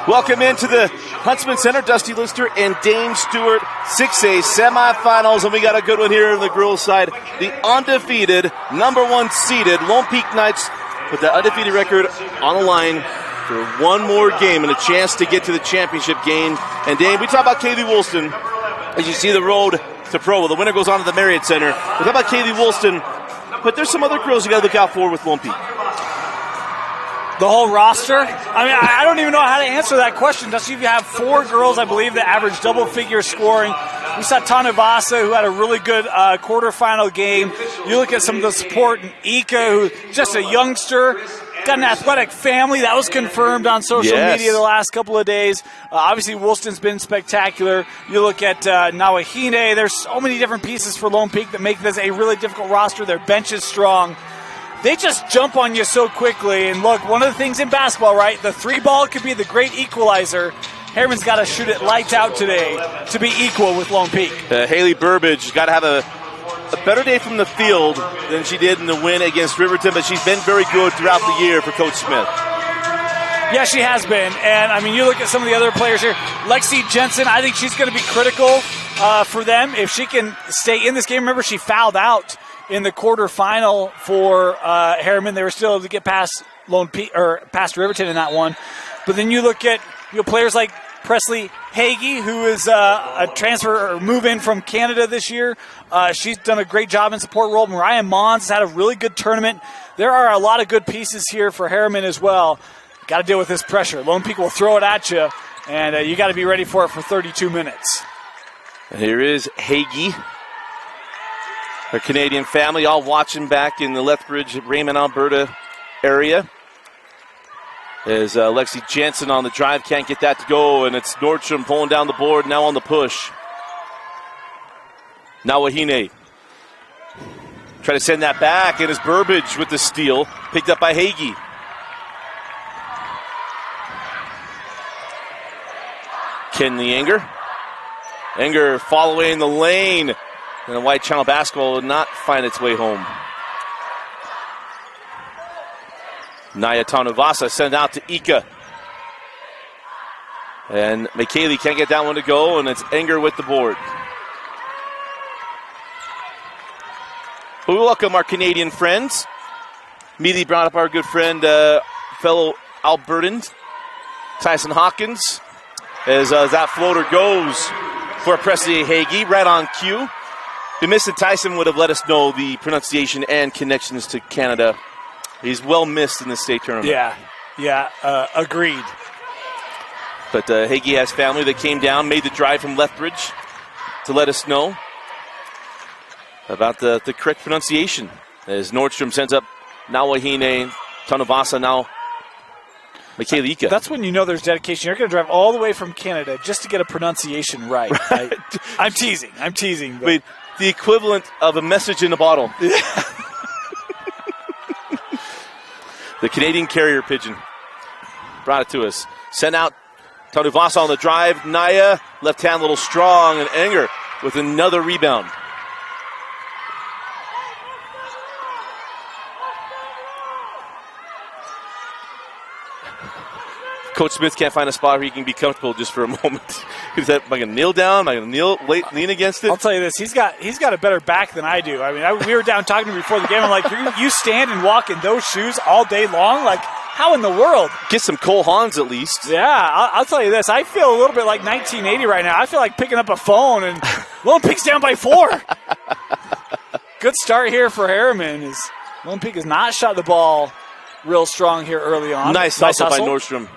Welcome into the Huntsman Center, Dusty Lister and Dane Stewart, 6A semifinals, and we got a good one here on the girls' side. The undefeated, #1 seeded Lone Peak Knights with the undefeated record on the line for one more game and a chance to get to the championship game. And Dane, we talk about Kaylee Woolston as you see the road to pro. Well, the winner goes on to the Marriott Center. We talk about Kaylee Woolston, but there's some other girls you got to look out for with Lone Peak. The whole roster? I mean, I don't even know how to answer that question. Dusty, you have 4 girls, I believe, that average double-figure scoring. We saw Tana Vasa, who had a really good quarterfinal game. You look at some of the support in Ika, who's just a youngster, got an athletic family. That was confirmed on social media the last couple of days. Obviously, Woolston's been spectacular. You look at Nawahine. There's so many different pieces for Lone Peak that make this a really difficult roster. Their bench is strong. They just jump on you so quickly. And look, one of the things in basketball, right, the 3-ball could be the great equalizer. Herriman's got to shoot it lights out today to be equal with Lone Peak. Haley Burbage got to have a better day from the field than she did in the win against Riverton, but she's been very good throughout the year for Coach Smith. Yeah, she has been. And, I mean, you look at some of the other players here. Lexi Jensen, I think she's going to be critical for them. If she can stay in this game, remember she fouled out in the quarterfinal for Herriman. They were still able to get past past Riverton in that one. But then you look at players like Presley Hagee, who is a transfer or move in from Canada this year. She's done a great job in support role. Mariah Mons has had a really good tournament. There are a lot of good pieces here for Herriman as well. Got to deal with this pressure. Lone Peak will throw it at you, and you got to be ready for it for 32 minutes. And here is Hagee. Her Canadian family all watching back in the Lethbridge, Raymond, Alberta area. As Lexi Jensen on the drive, can't get that to go, and it's Nordstrom pulling down the board, now on the push. Nawahine. Try to send that back, and it's Burbage with the steal, picked up by Hagee. Kenley Enger. Enger following the lane. And the White Channel basketball will not find its way home. Naya Tanuvasa sent out to Ika. And McKaylee can't get that one to go, and it's Enger with the board. But we welcome our Canadian friends. Immediately brought up our good friend, fellow Albertan, Tyson Hawkins. As that floater goes for Presley Hagee, right on cue. If Mr. Tyson would have let us know the pronunciation and connections to Canada. He's well missed in the state tournament. Yeah, agreed. But Hagee has family that came down, made the drive from Lethbridge to let us know about the correct pronunciation. As Nordstrom sends up Nawahine, Tanavasa, now McKaylee Ika. That's when you know there's dedication. You're going to drive all the way from Canada just to get a pronunciation right. I'm teasing. But wait, the equivalent of a message in a bottle. The Canadian carrier pigeon brought it to us. Sent out Tanuvasa on the drive. Naya, left hand a little strong, and Enger with another rebound. Coach Smith can't find a spot where he can be comfortable just for a moment. Am I going to kneel down? Am I going to lean against it? I'll tell you this. He's got a better back than I do. I mean, we were down talking to him before the game. I'm like, you stand and walk in those shoes all day long? Like, how in the world? Get some Cole Haans at least. Yeah, I'll tell you this. I feel a little bit like 1980 right now. I feel like picking up a phone and Lone Peak's down by 4. Good start here for Herriman. Lone Peak has not shot the ball real strong here early on. Nice hustle by Nordstrom.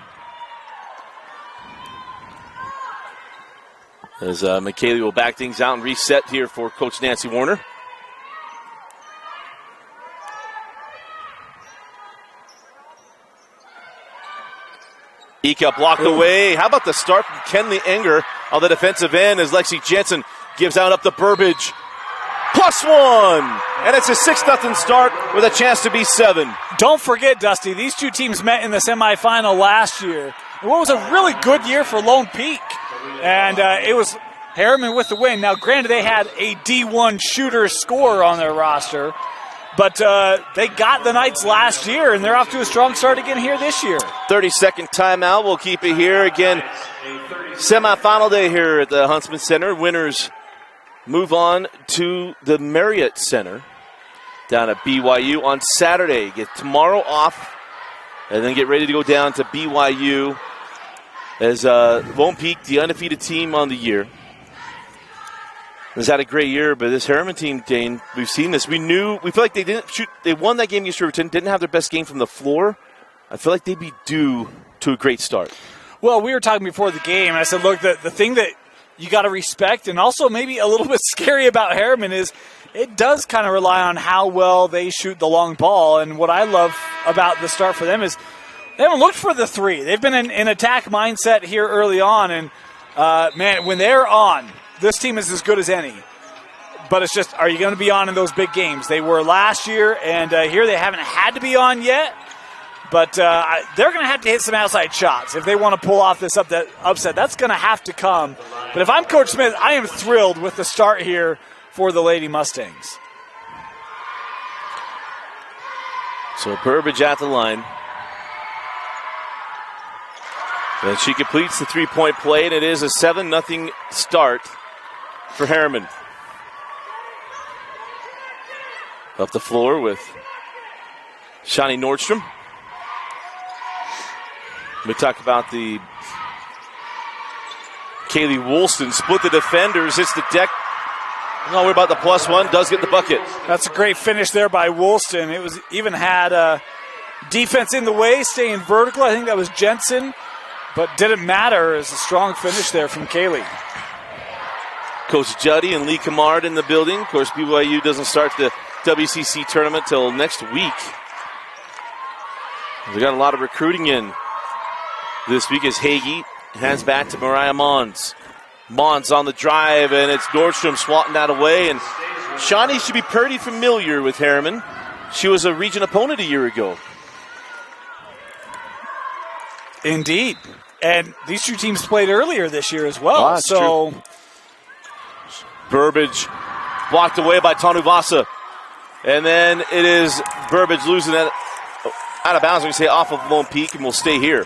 As McKaylee will back things out and reset here for Coach Nancy Warner. Ika blocked away. How about the start from Kenley Enger on the defensive end as Lexi Jensen gives out up to Burbage. +1. And it's a 6-0 start with a chance to be 7. Don't forget, Dusty, these two teams met in the semifinal last year. What was a really good year for Lone Peak. And it was Herriman with the win. Now, granted, they had a D1 shooter scorer on their roster, But they got the Knights last year, and they're off to a strong start again here this year. 30-second timeout. We'll keep it here. Again, semifinal day here at the Huntsman Center. Winners move on to the Marriott Center down at BYU on Saturday. Get tomorrow off, and then get ready to go down to BYU as Lone Peak, the undefeated team on the year, has had a great year. But this Herriman team, Dane, we've seen this. We feel like they didn't shoot. They won that game against Riverton, didn't have their best game from the floor. I feel like they'd be due to a great start. Well, we were talking before the game, and I said, look, the thing that you got to respect and also maybe a little bit scary about Herriman is it does kind of rely on how well they shoot the long ball. And what I love about the start for them is they haven't looked for the three. They've been in attack mindset here early on. And, man, when they're on, this team is as good as any. But it's just, are you going to be on in those big games? They were last year, and here they haven't had to be on yet. But they're going to have to hit some outside shots if they want to pull off this upset. That's going to have to come. But if I'm Coach Smith, I am thrilled with the start here for the Lady Mustangs. So Burbage at the line. And she completes the three-point play, and it is a 7-0 start for Herriman. Up the floor with Shani Nordstrom. We talk about the Kaylee Woolston split the defenders, hits the deck. No worry about the +1, does get the bucket. That's a great finish there by Woolston. It was even had defense in the way, staying vertical. I think that was Jensen, but didn't matter. It was a strong finish there from Kaylee. Coach Juddy and Lee Camard in the building. Of course, BYU doesn't start the WCC tournament till next week. We got a lot of recruiting in this week as Hagee hands back to Mariah Mons. Mons on the drive, and it's Nordstrom swatting that away. And Shawnee should be pretty familiar with Herriman. She was a region opponent a year ago. Indeed. And these two teams played earlier this year as well. So true. Burbage blocked away by Tanuvasa. And then it is Burbage losing that out of bounds, we say off of Lone Peak, and we'll stay here.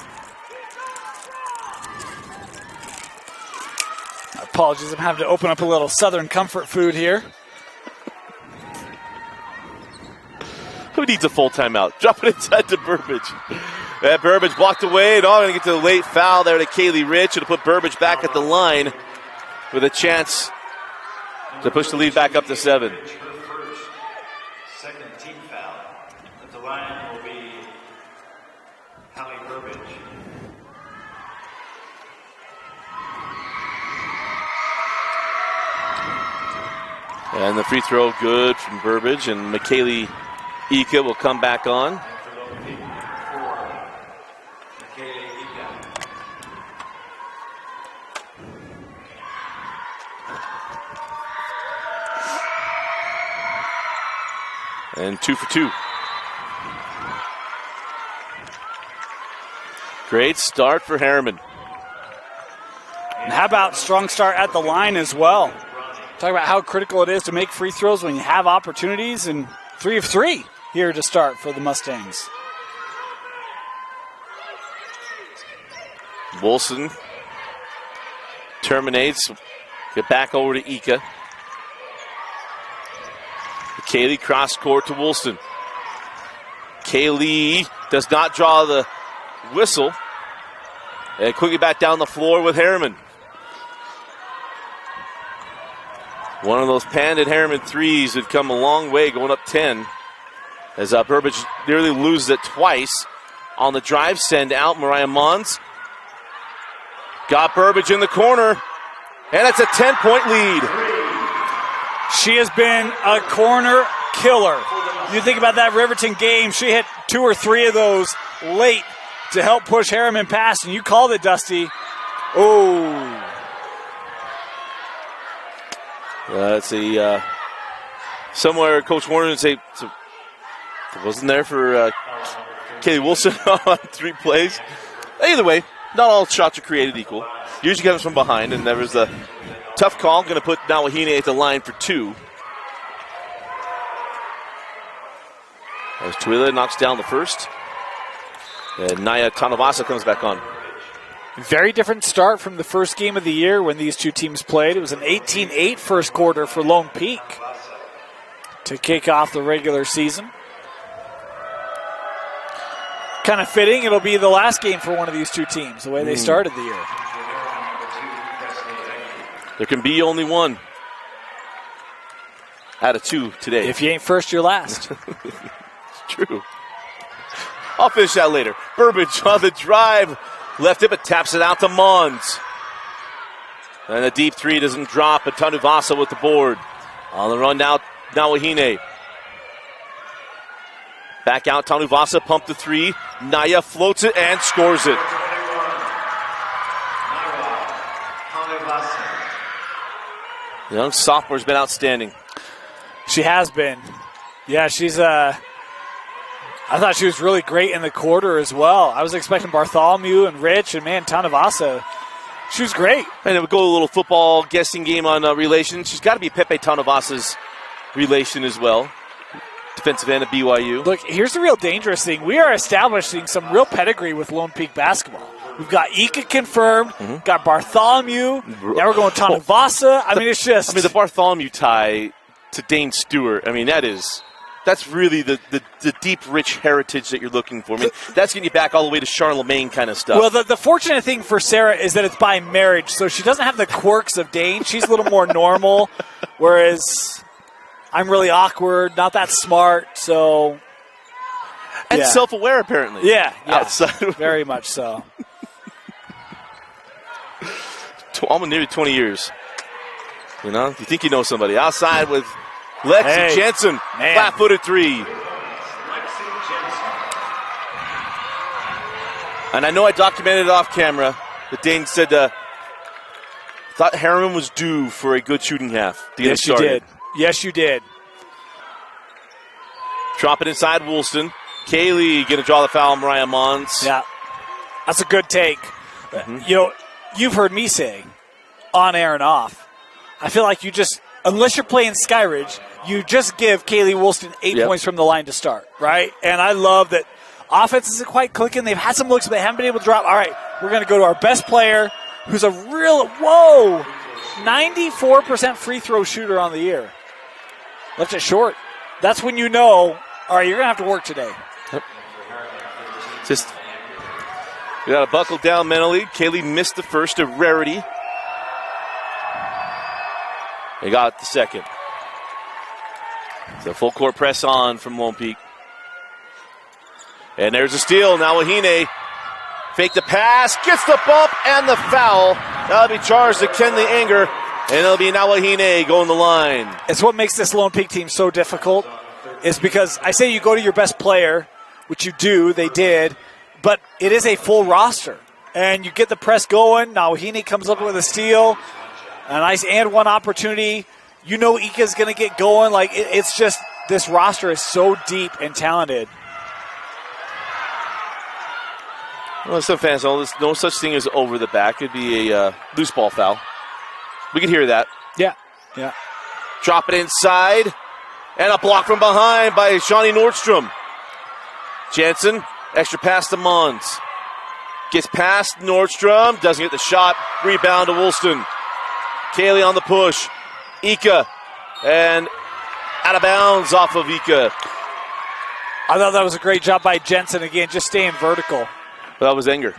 Apologies, I'm having to open up a little Southern comfort food here. Who needs a full timeout? Drop it inside to Burbage. Burbage blocked away, and going to get to the late foul there to Kaylee Rich. It'll put Burbage back at the line with a chance to push the lead back up to 7. Second team foul. At the line will be Hallie Burbage. And the free throw good from Burbage, and McKaylee Ika will come back on. And 2 for 2. Great start for Herriman. And how about strong start at the line as well? Talk about how critical it is to make free throws when you have opportunities, and 3 of 3 here to start for the Mustangs. Wilson terminates. Get back over to Ika. Kaylee cross court to Woolston. Kaylee does not draw the whistle. And quickly back down the floor with Herriman. One of those panded Herriman threes would come a long way, going up 10. As Burbage nearly loses it twice. On the drive, send out Mariah Mons. Got Burbage in the corner. And it's a 10-point lead. She has been a corner killer. You think about that Riverton game, she hit 2 or 3 of those late to help push Herriman past, and you called it, Dusty. Oh. It's a somewhere Coach Warner would say it wasn't there for Kaylee Wilson on 3 plays. Either way, not all shots are created equal. Usually comes from behind, and there was a tough call. Going to put Nawahine at the line for 2. As Tuila knocks down the first. And Naya Tanavasa comes back on. Very different start from the first game of the year when these two teams played. It was an 18-8 first quarter for Lone Peak to kick off the regular season. Kind of fitting, it'll be the last game for one of these two teams, the way they started the year. There can be only one out of two today. If you ain't first, you're last. It's true. I'll finish that later. Burbage on the drive. Left it, but taps it out to Mons. And a deep three doesn't drop, but Tanuvasa with the board. On the run now, Nawahine. Back out, Tanuvasa, pump the three. Naya floats it and scores it. The young sophomore's been outstanding. She has been. Yeah, she's I thought she was really great in the quarter as well. I was expecting Bartholomew and Rich, and man, Tanavasa, she was great. And it would go a little football guessing game on relation. She's got to be Pepe Tanavasa's relation as well. Defensive end of BYU. Look, here's the real dangerous thing. We are establishing some real pedigree with Lone Peak basketball. We've got Ika confirmed, got Bartholomew, now we're going Tanavasa. I mean, it's just... I mean, the Bartholomew tie to Dane Stewart, I mean, that's really the deep, rich heritage that you're looking for. I mean, that's getting you back all the way to Charlemagne kind of stuff. Well, the fortunate thing for Sarah is that it's by marriage, so she doesn't have the quirks of Dane. She's a little more normal, whereas I'm really awkward, not that smart, so... And self-aware, apparently. Yeah, Outside. Very much so. Almost nearly 20 years. You know, you think you know somebody. Outside with Lexi Jensen, flat-footed three. And I know I documented it off camera, but Dane said, thought Herriman was due for a good shooting half to get it started. You did. Yes, you did. Drop it inside Woolston. Kaylee going to draw the foul on Mariah Mons. Yeah, that's a good take. You know, you've heard me say, on air and off, I feel like you just, unless you're playing Skyridge, you just give Kaylee Woolston 8 points from the line to start, right? And I love that offense isn't quite clicking. They've had some looks, but they haven't been able to drop. All right, we're going to go to our best player, who's a real, 94% free throw shooter on the year. Left it short. That's when you know, all right, you're going to have to work today. Just, we got to buckle down mentally. Kaylee missed the first, a rarity. They got the second. So full court press on from Lone Peak. And there's a steal. Now Wahine fake the pass, gets the bump and the foul. That'll be charged to Kenley Anger. And it'll be Nawahine going the line. It's what makes this Lone Peak team so difficult, is because I say you go to your best player, which you do, they did, but it is a full roster. And you get the press going. Nawahine comes up with a steal. A nice and one opportunity. You know Ika's going to get going. Like, it's just, this roster is so deep and talented. Well, some fans know there's no such thing as over the back. It'd be a loose ball foul. We can hear that. Yeah. Drop it inside. And a block from behind by Shawnee Nordstrom. Jansen, extra pass to Mons. Gets past Nordstrom. Doesn't get the shot. Rebound to Woolston. Kaylee on the push. Ika. And out of bounds off of Ika. I thought that was a great job by Jensen again, just staying vertical. That was Enger.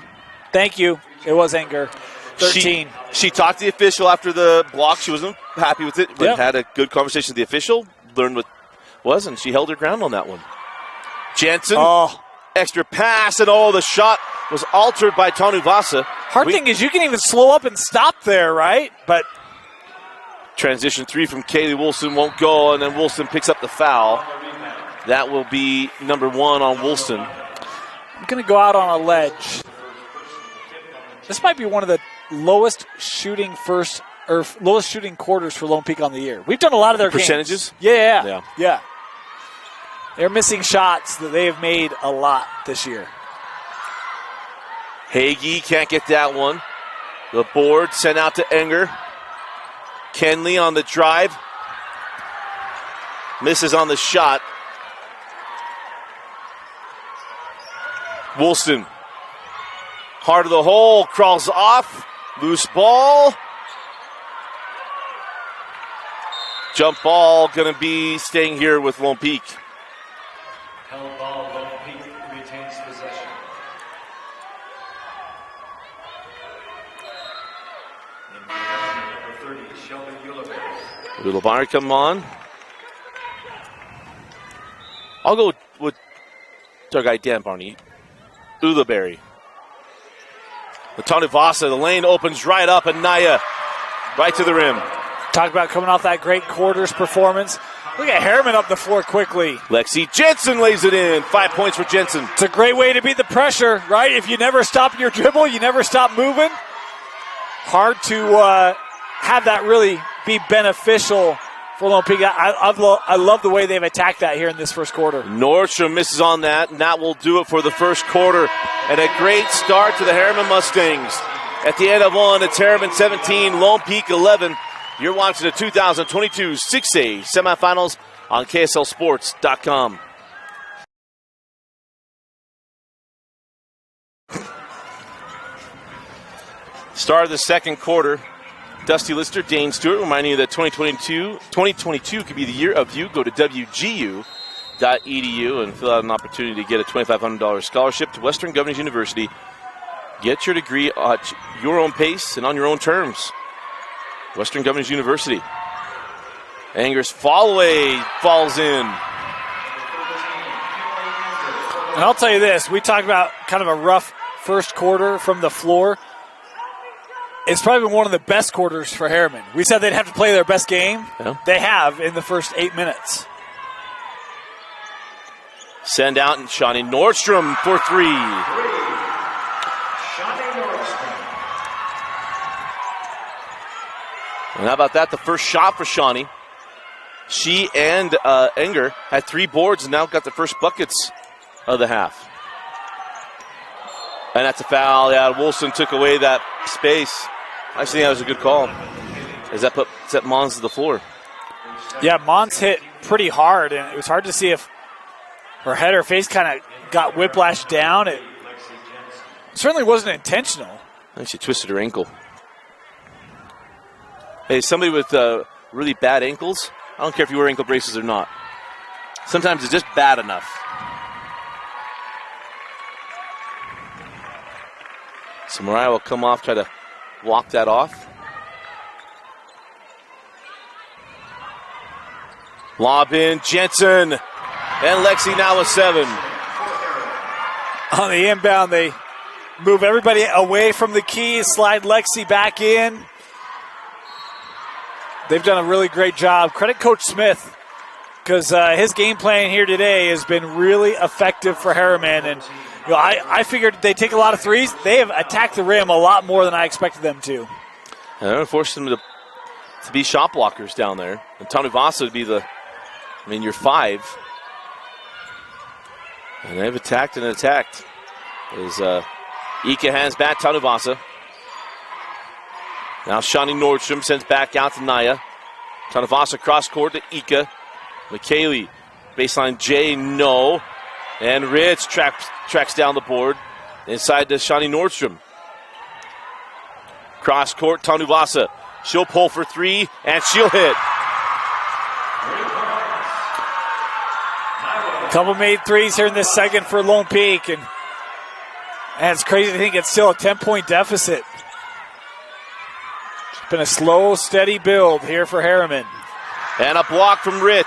Thank you. It was Enger. 13. She talked to the official after the block. She wasn't happy with it, but had a good conversation with the official, learned what was, and she held her ground on that one. Jansen, extra pass, and the shot was altered by Tanuvasa. Hard thing is you can even slow up and stop there, right? But transition three from Kaylee Woolston won't go, and then Woolston picks up the foul. That will be number 1 on Woolston. I'm going to go out on a ledge. This might be one of the lowest shooting quarters for Lone Peak on the year. We've done a lot of their percentages. Games. Yeah. They're missing shots that they have made a lot this year. Hagee can't get that one. The board sent out to Enger. Kenley on the drive. Misses on the shot. Woolston, heart of the hole, crawls off. Loose ball. Jump ball going to be staying here with Lone Peak. Held ball, Lone Peak retains possession. In possession, number 30, Shelby Ulibarri. Ulibarri come on. I'll go with our guy Dan Barney. Ulibarri. Tanuvasa, the lane opens right up, and Naya right to the rim. Talk about coming off that great quarters performance. Look at Herriman up the floor quickly. Lexi Jensen lays it in. 5 points for Jensen. It's a great way to beat the pressure, right? If you never stop your dribble, you never stop moving. Hard to have that really be beneficial for Lone Peak. I love the way they've attacked that here in this first quarter. Nordstrom misses on that, and that will do it for the first quarter. And a great start to the Herriman Mustangs. At the end of one, it's Herriman 17, Lone Peak 11. You're watching the 2022 6A semifinals on KSLSports.com. Start of the second quarter. Dusty Lister, Dane Stewart, reminding you that 2022 could be the year of you. Go to WGU.edu and fill out an opportunity to get a $2,500 scholarship to Western Governors University. Get your degree at your own pace and on your own terms. Western Governors University. Angers fall away, falls in. And I'll tell you this, we talked about kind of a rough first quarter from the floor. It's probably been one of the best quarters for Herriman. We said they'd have to play their best game. Yeah. They have in the first 8 minutes. Send out and Shawnee Nordstrom for three. And how about that? The first shot for Shawnee. She and Enger had 3 boards and now got the first buckets of the half. And that's a foul. Yeah, Wilson took away that space. I think that was a good call. As that set Mons to the floor. Yeah, Mons hit pretty hard, and it was hard to see if her head or face kind of got whiplashed down. It certainly wasn't intentional. I think she twisted her ankle. Hey, somebody with really bad ankles, I don't care if you wear ankle braces or not. Sometimes it's just bad enough. So Mariah will come off, try to walk that off. Lob in, Jensen. And Lexi now with 7. On the inbound, they move everybody away from the key, slide Lexi back in. They've done a really great job. Credit Coach Smith, because his game plan here today has been really effective for Herriman. And I figured they'd take a lot of threes. They have attacked the rim a lot more than I expected them to. And they're forcing them to be shot blockers down there. And Tanuvasa would be your 5. And they've attacked and attacked. As Ika hands back Tanuvasa. Now Shawnee Nordstrom sends back out to Naya. Tanuvasa cross court to Ika. McKaylee, baseline J, no. And Rich tracks down the board. Inside to Shawnee Nordstrom. Cross court, Tanuvasa. She'll pull for 3, and she'll hit. Couple made threes here in this second for Lone Peak. And it's crazy to think it's still a 10-point deficit. It's been a slow, steady build here for Herriman. And a block from Rich.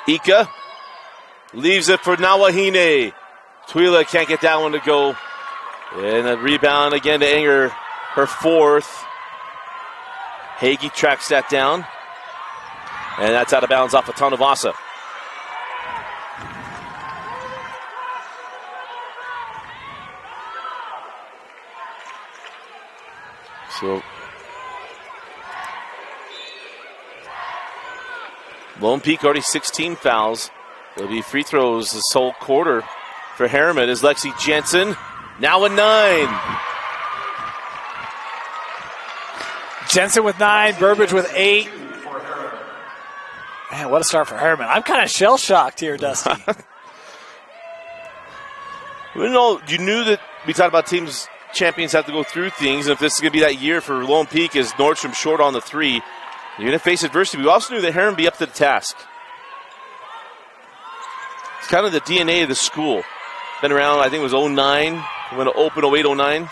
Ika leaves it for Nawahine. Twila can't get that one to go. And a rebound again to Enger, her 4th. Hagee tracks that down. And that's out of bounds off of Tanuvasa. So Lone Peak already 16 fouls. There'll be free throws this whole quarter for Herriman as Lexi Jensen now with 9. Jensen with 9, Burbage with 8. Man, what a start for Herriman. I'm kind of shell-shocked here, Dusty. You knew that we talked about teams, champions have to go through things, and if this is going to be that year for Lone Peak as Nordstrom short on the 3, you're going to face adversity. We also knew that Herriman would be up to the task. It's kind of the DNA of the school. Been around, I think it was 09, when it opened 08, 09,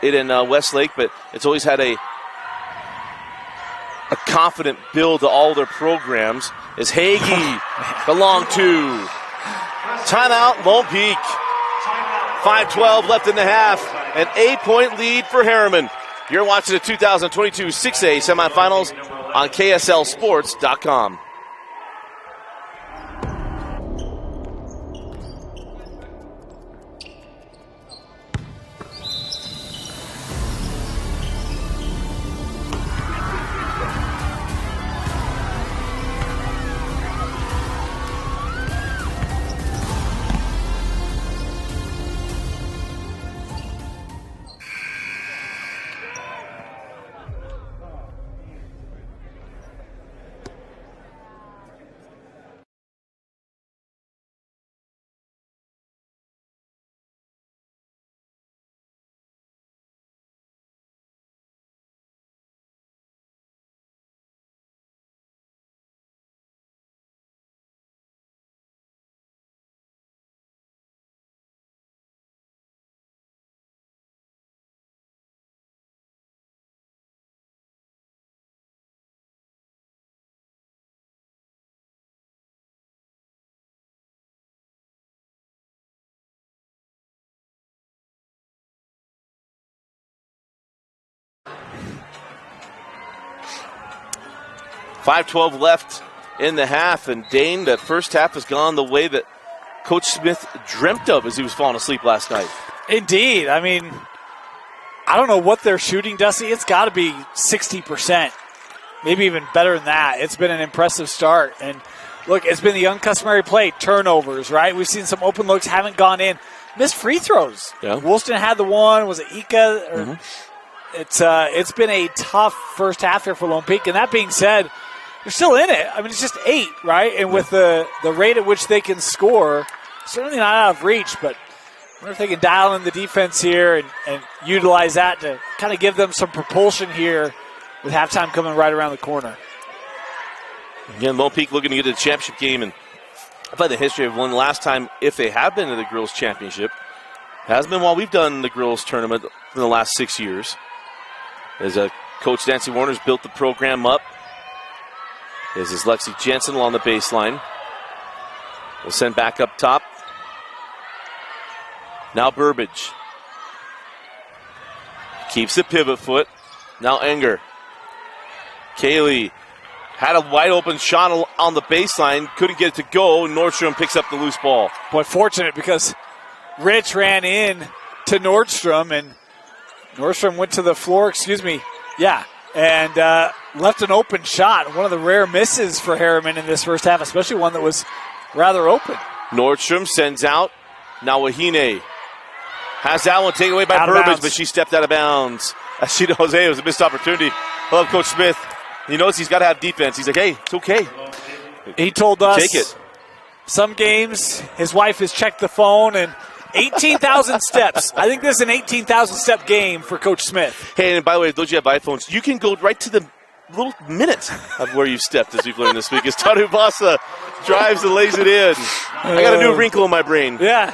it in Westlake, but it's always had a confident build to all their programs. As Hagee, the long 2. Timeout, Lone Peak. 5:12 left in the half. An 8-point lead for Herriman. You're watching the 2022 6A semifinals on KSLSports.com. .5:12 left in the half, and Dane, that first half has gone the way that Coach Smith dreamt of as he was falling asleep last night. Indeed. I mean, I don't know what they're shooting, Dusty. It's got to be 60%, maybe even better than that. It's been an impressive start. And, look, it's been the uncustomary play, turnovers, right? We've seen some open looks, haven't gone in. Missed free throws. Yeah. Woolston had the one. Was it Ika? It's been a tough first half here for Lone Peak. And that being said, they're still in it. I mean, it's just 8, right? And with the rate at which they can score, certainly not out of reach, but I wonder if they can dial in the defense here and utilize that to kind of give them some propulsion here with halftime coming right around the corner. Again, Lone Peak looking to get to the championship game, and by the history of one last time, if they have been to the girls' championship, has been while we've done the girls' tournament in the last 6 years. As Coach Nancy Warner's built the program up. This is Lexi Jensen along the baseline. We'll send back up top. Now Burbage. Keeps the pivot foot. Now Enger. Kaylee had a wide open shot on the baseline. Couldn't get it to go. Nordstrom picks up the loose ball. Boy, fortunate because Rich ran in to Nordstrom, and Nordstrom went to the floor, and left an open shot. One of the rare misses for Herriman in this first half, especially one that was rather open. Nordstrom sends out. Now Wahine has that one taken away by Burbage, but she stepped out of bounds. As she knows, hey, it was a missed opportunity. I love Coach Smith. He knows he's got to have defense. He's like, hey, it's okay. He told us take it. Some games his wife has checked the phone and 18,000 steps. I think this is an 18,000-step game for Coach Smith. Hey, and by the way, those you have iPhones, you can go right to the little minute of where you've stepped, as we've learned this week. As Tanu Vasa drives and lays it in. I got a new wrinkle in my brain. Yeah.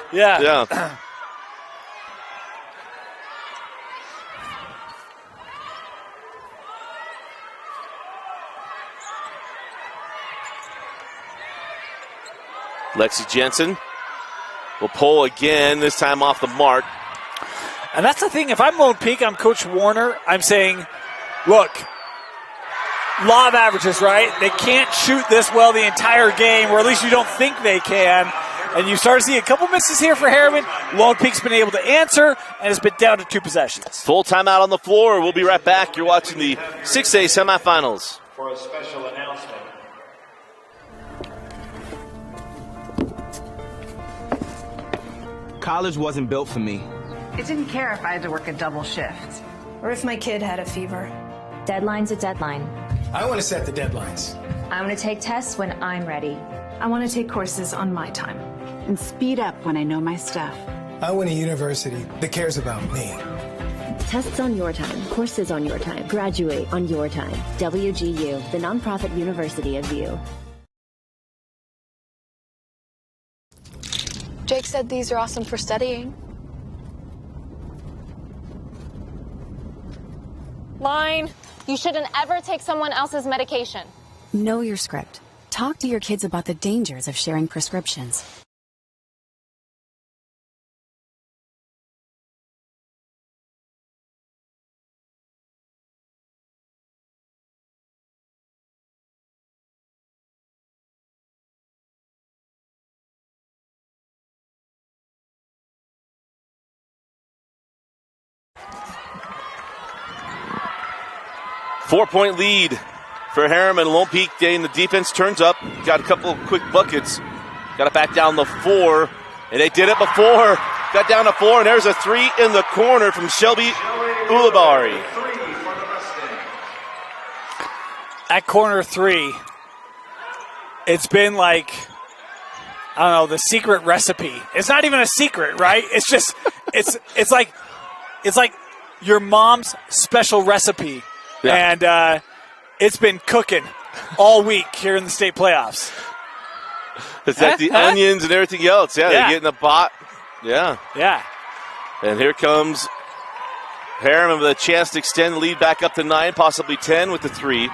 Lexi Jensen will pull again, this time off the mark. And that's the thing. If I'm Lone Peak, I'm Coach Warner, I'm saying, look, law of averages, right? They can't shoot this well the entire game, or at least you don't think they can. And you start to see a couple misses here for Herriman. Lone Peak's been able to answer, and it's been down to 2 possessions. Full timeout on the floor. We'll be right back. You're watching the 6A semifinals. For a special announcement. College wasn't built for me. It didn't care if I had to work a double shift. Or if my kid had a fever. Deadline's a deadline. I want to set the deadlines. I want to take tests when I'm ready. I want to take courses on my time. And speed up when I know my stuff. I want a university that cares about me. Tests on your time, courses on your time, graduate on your time. WGU, the nonprofit university of you. Jake said these are awesome for studying. Line. You shouldn't ever take someone else's medication. Know your script. Talk to your kids about the dangers of sharing prescriptions. Four-point lead for Herriman. Lone Peak Day, and the defense turns up. Got a couple of quick buckets. Got it back down to 4, and they did it before. Got down to 4, and there's a 3 in the corner from Shelby Ulibarri. At corner 3, it's been like, I don't know, the secret recipe. It's not even a secret, right? It's just, it's like your mom's special recipe. Yeah. And it's been cooking all week here in the state playoffs. It's like the onions and everything else. Yeah, they get in the pot. Yeah. Yeah. And here comes Herriman with a chance to extend the lead back up to 9, possibly 10 with the 3.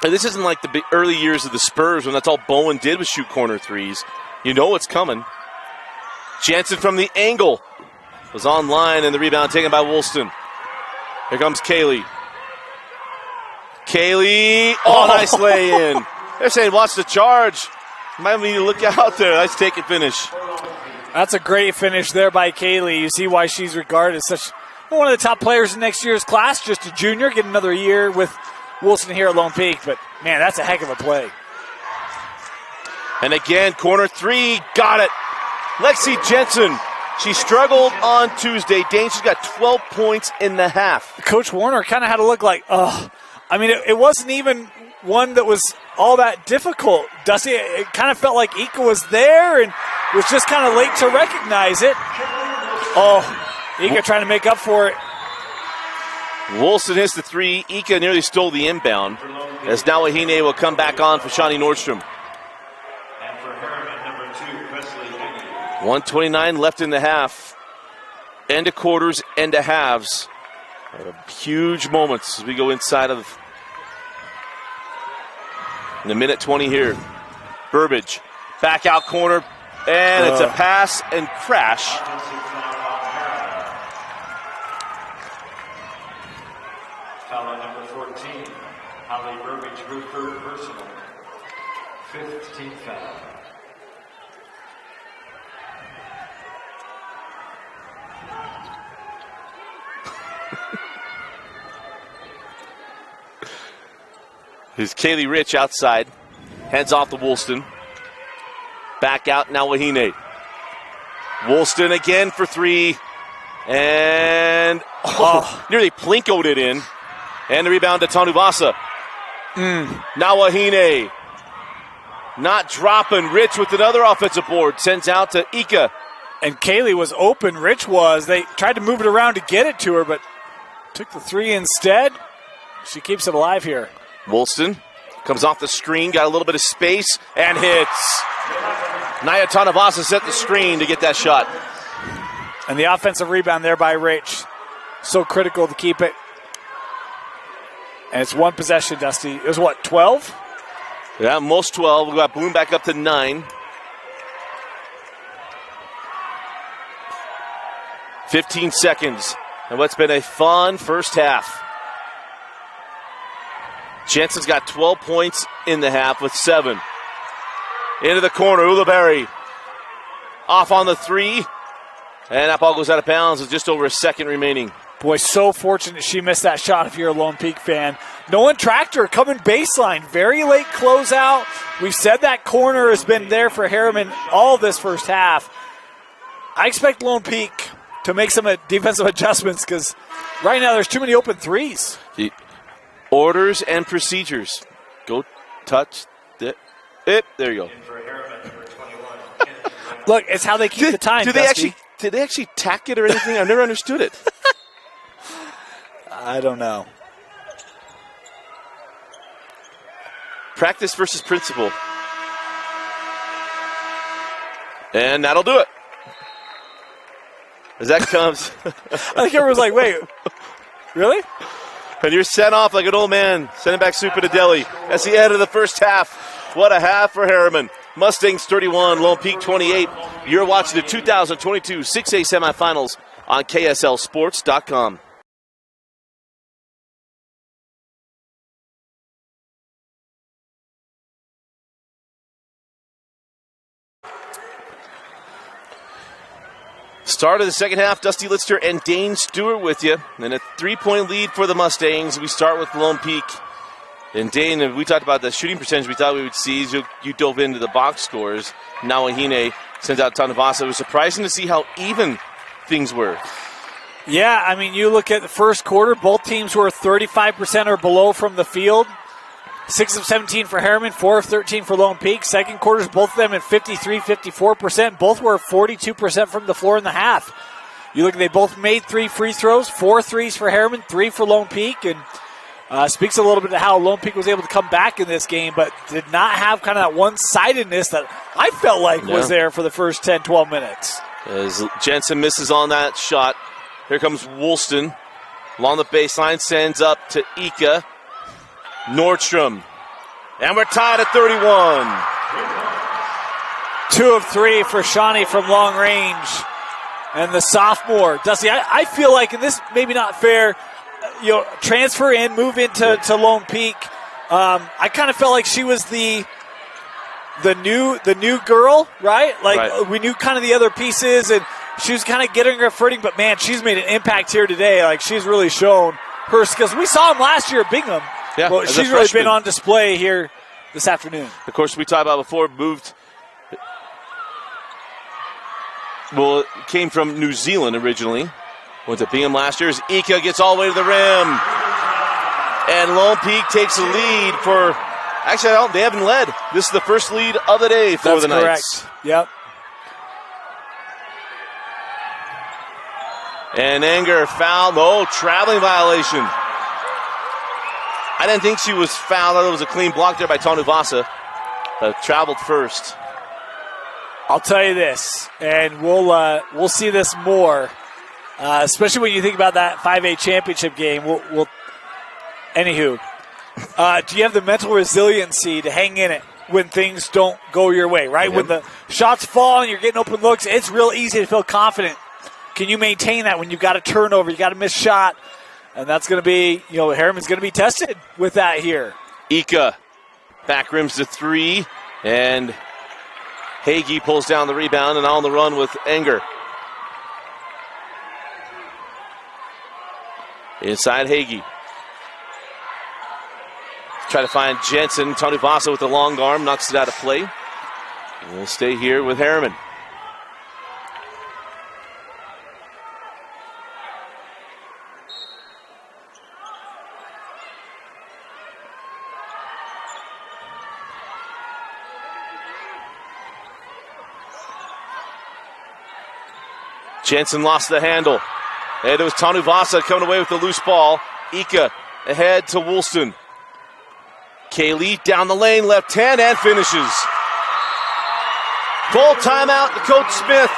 And this isn't like the big early years of the Spurs when that's all Bowen did was shoot corner 3s. You know it's coming. Jansen from the angle was on line, and the rebound taken by Woolston. Here comes Kaylee. Nice lay-in. They're saying watch the charge. Might need to look out there. Nice take and finish. That's a great finish there by Kaylee. You see why she's regarded as such one of the top players in next year's class. Just a junior, get another year with Wilson here at Lone Peak. But, man, that's a heck of a play. And again, corner 3, got it. Lexi Jensen. She struggled on Tuesday. Dane, she's got 12 points in the half. Coach Warner kind of had to look like, I mean, it wasn't even one that was all that difficult, Dusty. It kind of felt like Ika was there and was just kind of late to recognize it. Ika trying to make up for it. Wilson hits the 3. Ika nearly stole the inbound, as Nawahine will come back on for Shawnee Nordstrom. And for Herriman, number 2, Presley Higgins. 1:29 left in the half. End of quarters, end of halves. Huge moments as we go inside of in a minute 20 here. Burbage, back out corner, and it's a pass and crash. Foul on number 14, Holly Burbage, her third personal. 15th foul. Here's Kaylee Rich outside. Hands off to Woolston. Back out Nawahine. Woolston again for 3. And nearly plinkoed it in. And the rebound to Tanuvasa. Nawahine. Not dropping. Rich with another offensive board. Sends out to Ika. And Kaylee was open. Rich was. They tried to move it around to get it to her, but took the 3 instead. She keeps it alive here. Woolston comes off the screen, got a little bit of space, and hits. Naya Tanavasa set the screen to get that shot. And the offensive rebound there by Rich. So critical to keep it. And it's one possession, Dusty. It was what, 12? Yeah, most 12. We got Bloom back up to 9. 15 seconds. And what's been a fun first half. Jensen's got 12 points in the half with 7. Into the corner, Ulibarri. Off on the 3. And that ball goes out of bounds with just over a second remaining. Boy, so fortunate she missed that shot if you're a Lone Peak fan. Nolan Tractor coming baseline. Very late closeout. We've said that corner has been there for Herriman all this first half. I expect Lone Peak to make some defensive adjustments because right now there's too many open threes. The orders and procedures. Go touch. There you go. Look, it's how they keep the time. Did they actually tack it or anything? I've never understood it. I don't know. Practice versus principle. And that'll do it. As that comes. I think everyone's like, wait, really? And you're sent off like an old man, sending back soup in a deli. That's the end of the first half. What a half for Herriman. Mustangs 31, Lone Peak 28. You're watching the 2022 6A semifinals on KSLSports.com. Start of the second half, Dusty Litster and Dane Stewart with you. And a 3-point lead for the Mustangs. We start with Lone Peak. And Dane, we talked about the shooting percentage we thought we would see. You dove into the box scores. Nawahine sends out Tanavasa. It was surprising to see how even things were. Yeah, I mean, you look at the first quarter, both teams were 35% or below from the field. 6 of 17 for Herriman, 4 of 13 for Lone Peak. Second quarters, both of them at 53, 54%. Both were 42% from the floor in the half. You look, they both made 3 free throws, 4 threes for Herriman, 3 for Lone Peak, and speaks a little bit to how Lone Peak was able to come back in this game, but did not have kind of that one-sidedness that I felt like was there for the first 10, 12 minutes. As Jensen misses on that shot, here comes Woolston. Along the baseline, sends up to Ika. Nordstrom. And we're tied at 31. 2 of 3 for Shawnee from long range. And the sophomore, Dusty, I feel like, and this maybe not fair, transfer in, move into Lone Peak. I kind of felt like she was the new girl, right? Like we knew kind of the other pieces, and she was kind of getting her footing. But man, she's made an impact here today. Like she's really shown her skills. We saw him last year at Bingham. Yeah, well, she's really been on display here this afternoon. Of course, we talked about before, it came from New Zealand originally. Went to Bingham last year. As Ika gets all the way to the rim. And Lone Peak takes a lead for, actually, they haven't led. This is the first lead of the day for the Knights. Correct. Yep. And Anger fouled. Traveling violation. I didn't think she was fouled. I thought it was a clean block there by Tanuvasa. But traveled first. I'll tell you this, and we'll see this more, especially when you think about that 5A championship game. Anywho, do you have the mental resiliency to hang in it when things don't go your way, right? Yep. When the shots fall and you're getting open looks, it's real easy to feel confident. Can you maintain that when you've got a turnover, you got a missed shot? And that's going to be, Herriman's going to be tested with that here. Ika back rims to 3, and Hagee pulls down the rebound and on the run with Anger. Inside Hagee. Try to find Jensen. Tony Vasa with the long arm knocks it out of play. And we'll stay here with Herriman. Jensen lost the handle. And it was Tanuvasa coming away with the loose ball. Ika ahead to Woolston. Kaylee down the lane, left hand, and finishes. Full timeout to Coach Smith.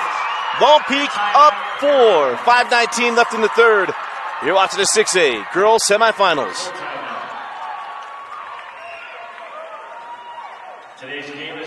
Lone Peak up 4. 5:19 left in the third. You're watching the 6A girls semifinals. Today's game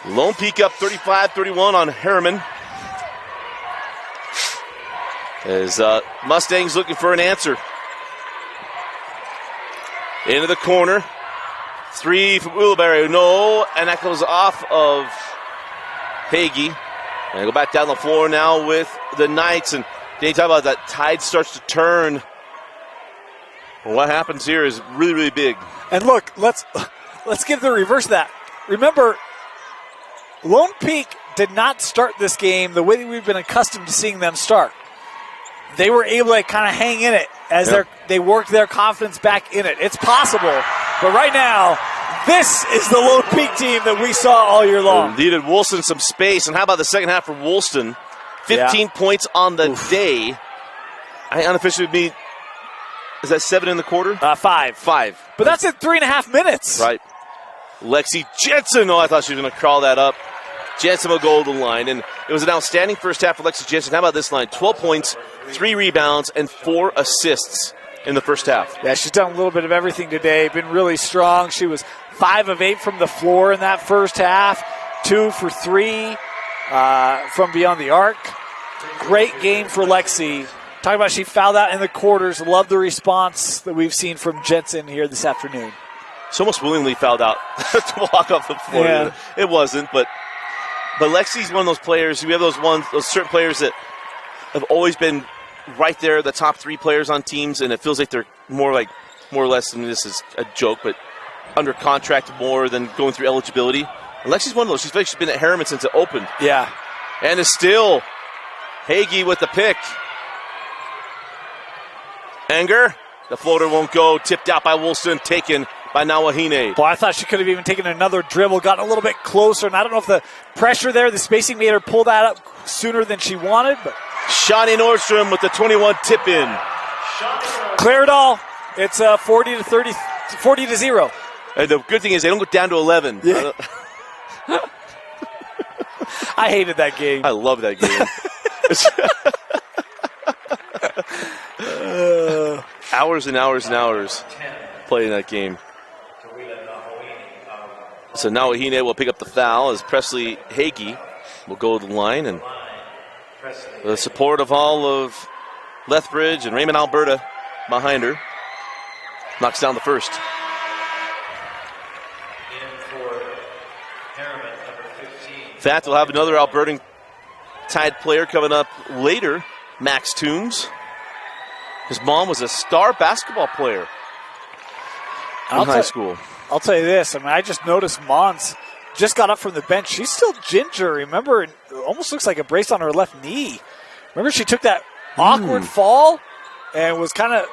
Lone Peak up 35-31 on Herriman. As Mustangs looking for an answer. Into the corner. 3 from Ulibarri. No, and that goes off of Hagee. And go back down the floor now with the Knights. And they talk about that tide starts to turn. Well, what happens here is really, really big. And look, let's give the reverse of that. Remember, Lone Peak did not start this game the way that we've been accustomed to seeing them start. They were able to kind of hang in it as they worked their confidence back in it. It's possible, but right now, this is the Lone Peak team that we saw all year long. Needed Woolston some space, and how about the second half for Woolston? 15 points on the day. I unofficially mean, is that 7 in the quarter? 5. 5. But that's in 3.5 minutes. Right. Lexi Jensen. Oh, I thought she was going to crawl that up. Jensen will go to the line, and it was an outstanding first half for Lexi Jensen. How about this line? 12 points, 3 rebounds, and 4 assists in the first half. Yeah, she's done a little bit of everything today. Been really strong. She was 5 of 8 from the floor in that first half. 2 for 3 from beyond the arc. Great game for Lexi. Talking about she fouled out in the quarters. Love the response that we've seen from Jensen here this afternoon. She almost willingly fouled out to walk off the floor. Yeah. It wasn't, but Lexi's one of those players. We have those certain players that have always been right there, the top 3 players on teams, and it feels like they're more or less, and this is a joke, but under contract more than going through eligibility. And Lexi's one of those. She's been at Herriman since it opened. Yeah. And it's still Hagee with the pick. Anger. The floater won't go. Tipped out by Woolston. Taken by Nawahine. Boy, I thought she could have even taken another dribble, gotten a little bit closer, and I don't know if the pressure there, the spacing made her pull that up sooner than she wanted. But Shawnee Nordstrom with the 21 tip-in. Clear it all. It's 40-0. And the good thing is they don't go down to 11. Yeah. I hated that game. I love that game. Hours and hours and hours playing that game. So Nawahine will pick up the foul as Presley Hagee will go to the line, and the support of all of Lethbridge and Raymond, Alberta behind her knocks down the first. In fact, we'll have another Albertan Tide player coming up later, Max Toombs. His mom was a star basketball player in high school. I'll tell you this. I mean, I just noticed Mons just got up from the bench. She's still ginger. Remember, it almost looks like a brace on her left knee. Remember, she took that awkward fall and was kind of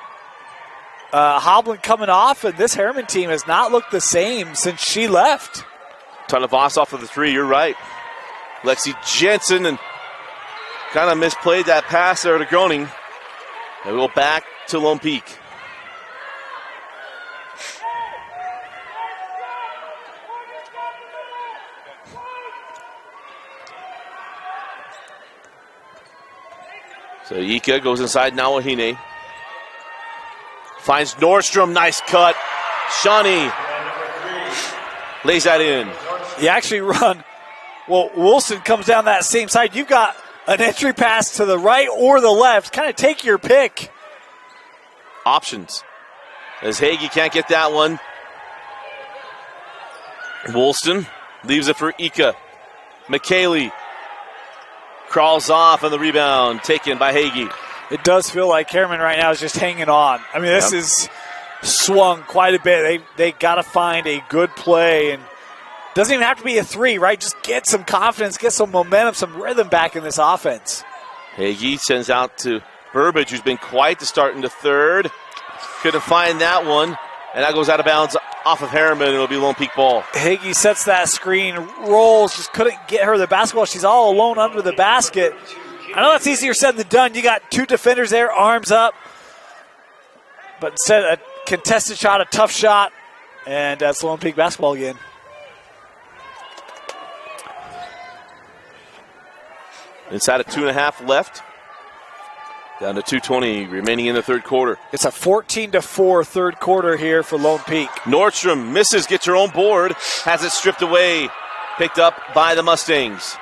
hobbling coming off, and this Herriman team has not looked the same since she left. Ton of Voss off of the 3, you're right. Lexi Jensen and kind of misplayed that pass there to Groening. And we'll go back to Lone Peak. So Ika goes inside Nawahine. Finds Nordstrom, nice cut. Shawnee lays that in. You actually run. Well, Wilson comes down that same side. You've got an entry pass to the right or the left. Kind of take your pick. Options. As Hagee can't get that one. Woolston leaves it for Ika. McKaylee crawls off on the rebound, taken by Hagee. It does feel like Herriman right now is just hanging on. I mean, this is swung quite a bit. They got to find a good play, and doesn't even have to be a 3, right? Just get some confidence, get some momentum, some rhythm back in this offense. Hagee sends out to Burbage, who's been quiet to start in the third. Couldn't find that one, and that goes out of bounds off of Herriman. It'll be Lone Peak ball. Hagee sets that screen, rolls, just couldn't get her the basketball. She's all alone under the basket. I know that's easier said than done. You got 2 defenders there, arms up. But instead, a contested shot, a tough shot, and that's Lone Peak basketball again. Inside of 2.5 left. Down to 2:20 remaining in the third quarter. It's a 14-4 third quarter here for Lone Peak. Nordstrom misses, gets her own board, has it stripped away picked up by the Mustangs.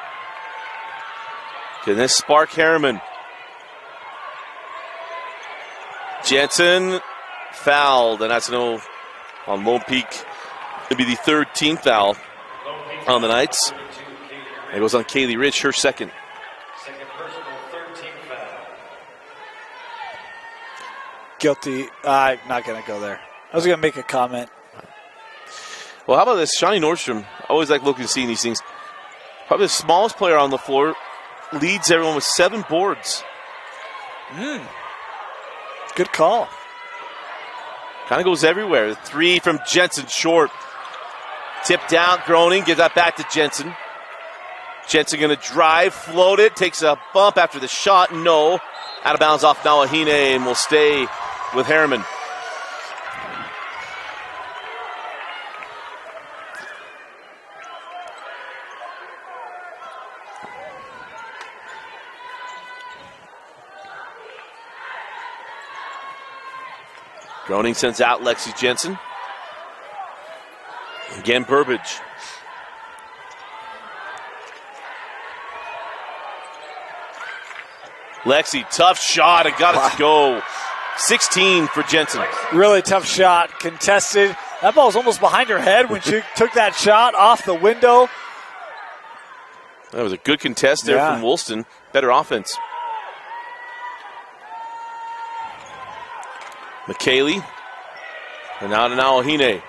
Can this spark Herriman? Jensen fouled, and that's no on Lone Peak. It'll be the third team foul on the Knights. It goes on Kaylee Rich, her second. Second personal, third team foul. Guilty. I'm not going to go there. I was going to make a comment. Well, how about this? Shawnee Nordstrom, I always like looking and seeing these things. Probably the smallest player on the floor, leads everyone with 7 boards. Good call. Kind of goes everywhere. 3 from Jensen, short. Tipped out, Groening, give that back to Jensen. Jensen going to drive, float it, takes a bump after the shot. No. Out of bounds off Nawahine and will stay with Herriman. Groening sends out Lexi Jensen. Again, Burbage. Lexi, tough shot, and got it to go. 16 for Jensen. Really tough shot, contested. That ball was almost behind her head when she took that shot off the window. That was a good contest there from Woolston. Better offense. McKaylee. And now to Nawahine.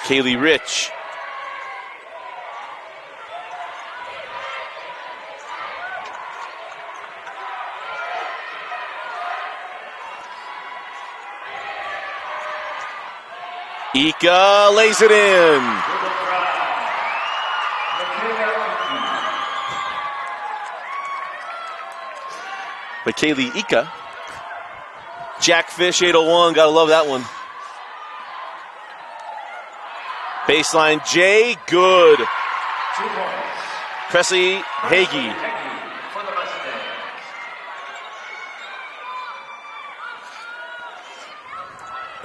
Kaylee Rich. Ika lays it in. McKaylee Ika. Jackfish 801, gotta love that one. Baseline J, good. Presley Hagee.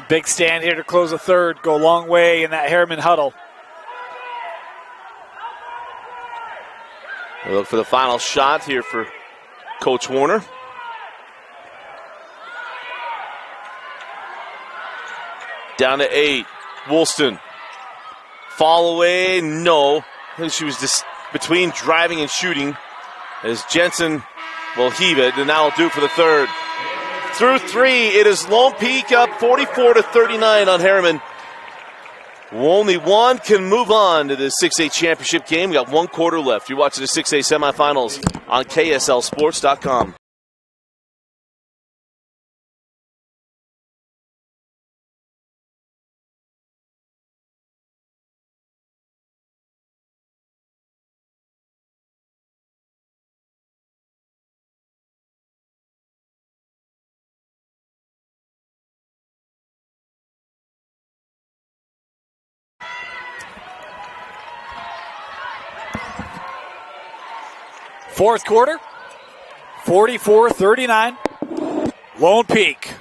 Big stand here to close the third. Go a long way in that Herriman huddle. We'll look for the final shot here for Coach Warner. Down to 8. Woolston. Fall away, no. She was just between driving and shooting as Jensen will heave it, and that will do for the third. Through 3, it is Lone Peak up 44-39 on Herriman. Only one can move on to the 6A championship game. We got 1 quarter left. You're watching the 6A semifinals on KSLSports.com. Fourth quarter, 44-39. Lone Peak.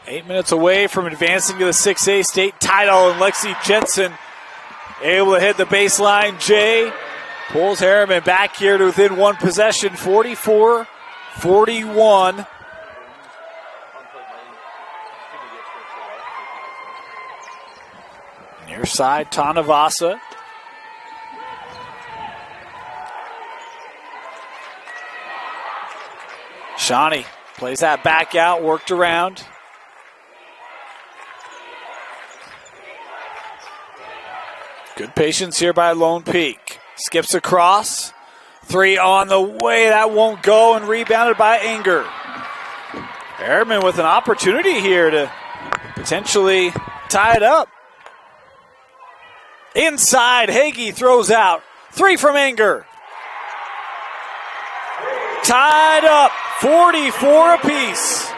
8 minutes away from advancing to the 6A state title, and Lexi Jensen able to hit the baseline. Jay pulls Herriman back here to within 1 possession, 44-41. Near side, Tanavasa. Shawnee plays that back out, worked around. Good patience here by Lone Peak. Skips across. 3 on the way. That won't go, and rebounded by Inger. Herriman with an opportunity here to potentially tie it up. Inside, Hagee throws out. 3 from Inger. Tied up, 44 apiece.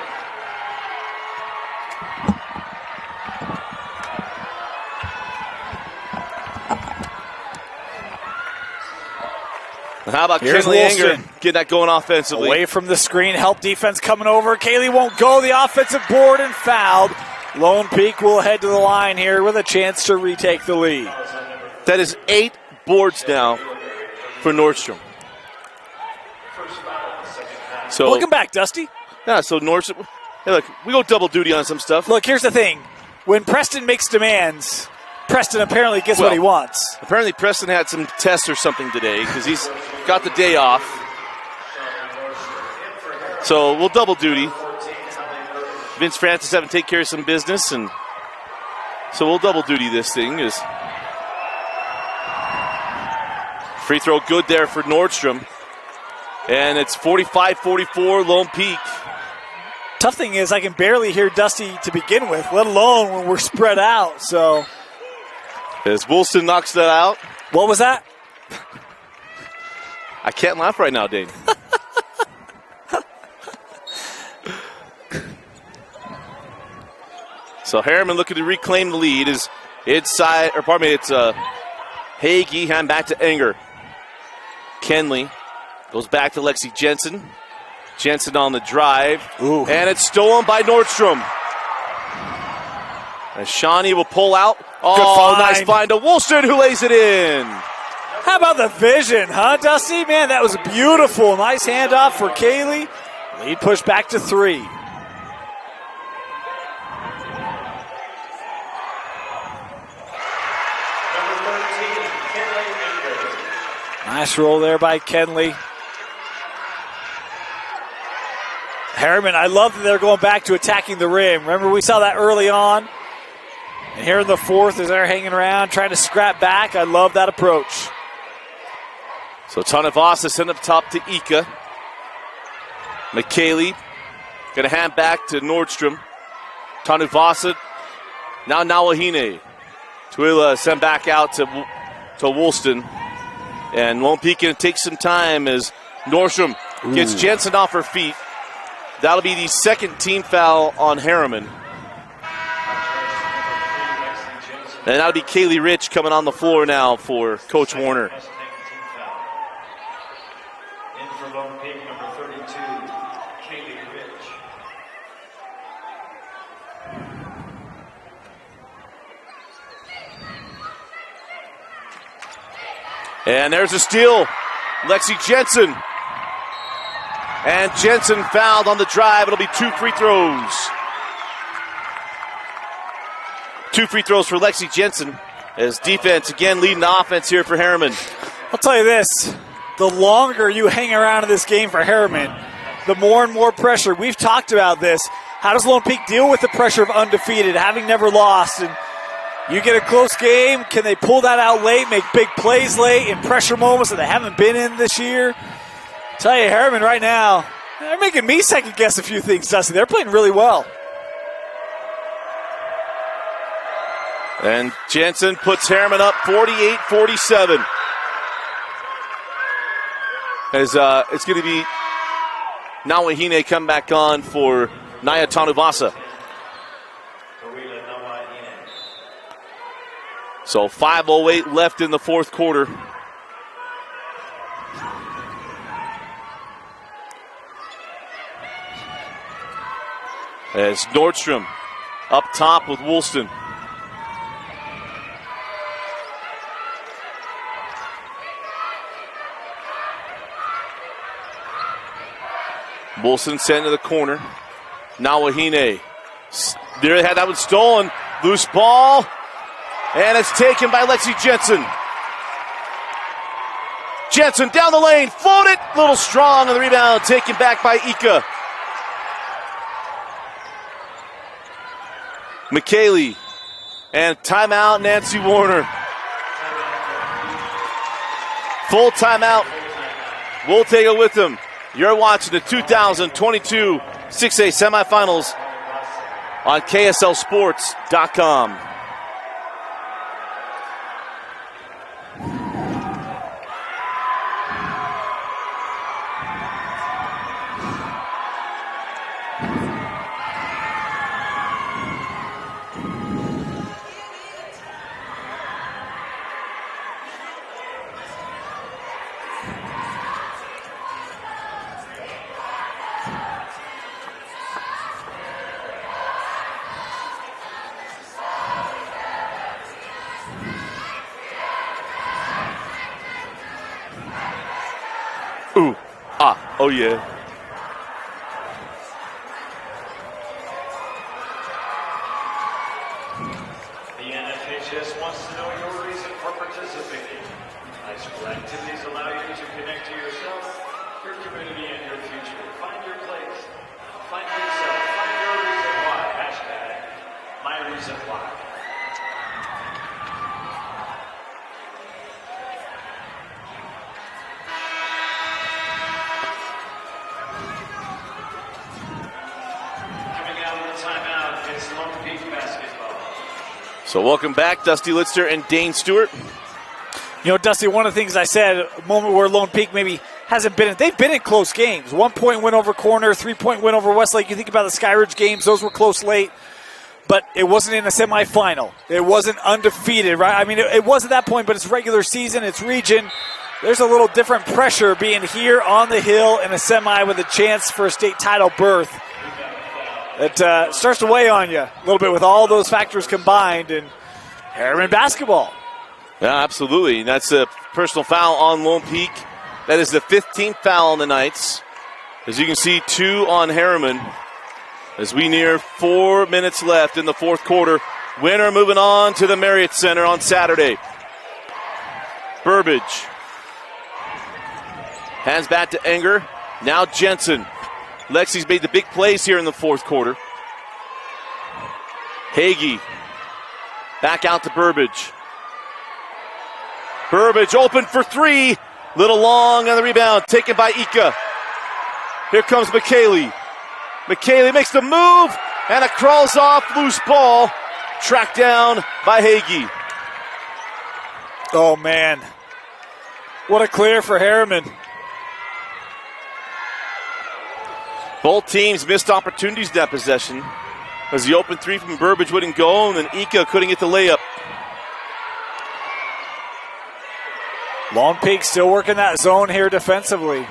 How about Here's Kinley Woolston. Inger getting that going offensively? Away from the screen, help defense coming over. Kaylee won't go, the offensive board, and fouled. Lone Peak will head to the line here with a chance to retake the lead. That is 8 boards now for Nordstrom. So welcome back, Dusty. Yeah, so Nordstrom. Hey, look, we go double duty on some stuff. Look, here's the thing. When Preston makes demands, Preston apparently gets what he wants. Apparently Preston had some tests or something today because he's got the day off. So we'll double duty. Vince Francis having to take care of some business, and so we'll double duty this thing. Is free throw good there for Nordstrom. And it's 45-44 Lone Peak. Tough thing is I can barely hear Dusty to begin with, let alone when we're spread out. So as Woolston knocks that out. What was that? I can't laugh right now, Dane. So Herriman looking to reclaim the lead. Is inside, or pardon me, it's Hagee, hand back to Enger. Kenley goes back to Lexi Jensen. Jensen on the drive. Ooh. And it's stolen by Nordstrom. As Shawnee will pull out. Oh, nice find to Woolston, who lays it in. How about the vision, huh, Dusty? Man, that was beautiful. Nice handoff for Kaylee. Lead pushed back to 3. Nice roll there by Kenley. Herriman, I love that they're going back to attacking the rim. Remember, we saw that early on. And here in the fourth, as they're hanging around, trying to scrap back, I love that approach. So Tanavasa sent up top to Ika. McKaylee going to hand back to Nordstrom. Tanavasa, now Nawahine. Tuila sent back out to Woolston. And Lone Peak going to take some time as Nordstrom gets Jensen off her feet. That'll be the second team foul on Herriman. And that'll be Kaylee Rich coming on the floor now for Coach Warner. In for Lone Peak, number 32, Kaylee Rich. And there's a steal. Lexi Jensen. And Jensen fouled on the drive. It'll be 2 free throws. 2 free throws for Lexi Jensen as defense again leading the offense here for Herriman. I'll tell you this, the longer you hang around in this game for Herriman, the more and more pressure. We've talked about this. How does Lone Peak deal with the pressure of undefeated, having never lost? And you get a close game, can they pull that out late, make big plays late in pressure moments that they haven't been in this year? I'll tell you, Herriman right now, they're making me second guess a few things, Dusty. They're playing really well. And Jensen puts Herriman up 48-47. As it's going to be Nawahine come back on for Naya Tanuvasa. So 5:08 left in the fourth quarter. As Nordstrom up top with Woolston. Woolston sent to the corner. Nawahine. There they had that one stolen. Loose ball. And it's taken by Lexi Jensen. Jensen down the lane. Floated. Little strong on the rebound. Taken back by Ika. McKaylee. And timeout, Nancy Warner. Full timeout. We'll take it with them. You're watching the 2022 6A semifinals on KSLSports.com. Oh, yeah. The NFHS wants to know your reason for participating. High school activities allow you to connect to yourself, your community, and your future. Find your place. Find yourself. Find your reason why. Hashtag my reason why. Coming out of the timeout is Lone Peak basketball. So welcome back, Dusty Litster and Dane Stewart. You know, Dusty, one of the things I said, a moment where Lone Peak maybe hasn't been in, they've been in close games. 1-point win over Corner, 3-point win over Westlake. You think about the Skyridge games, those were close late, but it wasn't in a semifinal. It wasn't undefeated, right? I mean, it was at that point, but it's regular season, it's region. There's a little different pressure being here on the hill in a semi with a chance for a state title berth. It starts to weigh on you a little bit with all those factors combined in Herriman basketball. Yeah, absolutely. And that's a personal foul on Lone Peak. That is the 15th foul on the Knights. As you can see, 2 on Herriman. As we near 4 minutes left in the fourth quarter. Winner moving on to the Marriott Center on Saturday. Burbage. Hands back to Enger. Now Jensen. Lexi's made the big plays here in the fourth quarter. Hagee. Back out to Burbage. Burbage open for 3. Little long on the rebound. Taken by Ika. Here comes McKaylee. McKaylee makes the move. And it crawls off. Loose ball. Tracked down by Hagee. Oh, man. What a clear for Herriman. Both teams missed opportunities in that possession. As the open 3 from Burbage wouldn't go, and then Ika couldn't get the layup. Lone Peak still working that zone here defensively.